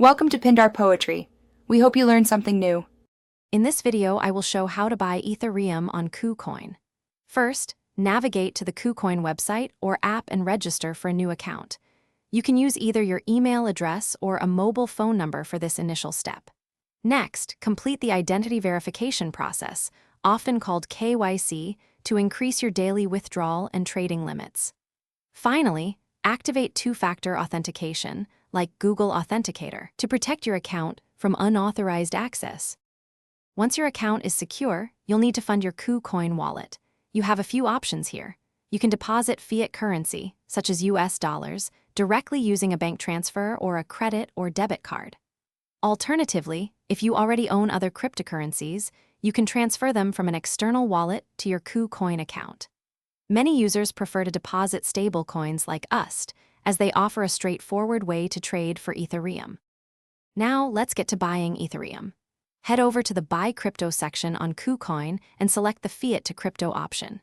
Welcome to Pindar Poetry. We hope you learned something new. In this video, I will show how to buy Ethereum on KuCoin. First, navigate to the KuCoin website or app and register for a new account. You can use either your email address or a mobile phone number for this initial step. Next, complete the identity verification process, often called KYC, to increase your daily withdrawal and trading limits. Finally, activate two-factor authentication, like Google Authenticator, to protect your account from unauthorized access. Once your account is secure, you'll need to fund your KuCoin wallet. You have a few options here. You can deposit fiat currency, such as US dollars, directly using a bank transfer or a credit or debit card. Alternatively, if you already own other cryptocurrencies, you can transfer them from an external wallet to your KuCoin account. Many users prefer to deposit stablecoins like USD, as they offer a straightforward way to trade for Ethereum. Now, let's get to buying Ethereum. Head over to the Buy Crypto section on KuCoin and select the Fiat to Crypto option.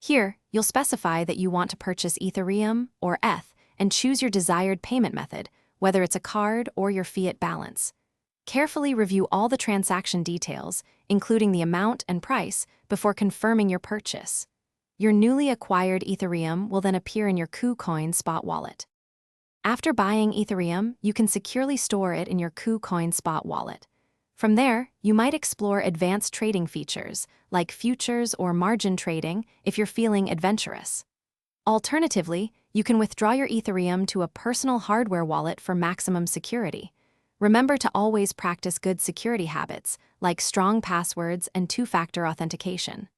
Here, you'll specify that you want to purchase Ethereum or ETH and choose your desired payment method, whether it's a card or your fiat balance. Carefully review all the transaction details, including the amount and price, before confirming your purchase. Your newly acquired Ethereum will then appear in your KuCoin spot wallet. After buying Ethereum, you can securely store it in your KuCoin spot wallet. From there, you might explore advanced trading features, like futures or margin trading, if you're feeling adventurous. Alternatively, you can withdraw your Ethereum to a personal hardware wallet for maximum security. Remember to always practice good security habits, like strong passwords and two-factor authentication.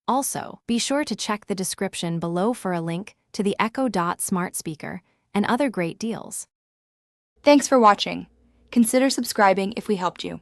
Also, be sure to check the description below for a link to the Echo Dot smart speaker and other great deals. Thanks for watching. Consider subscribing if we helped you.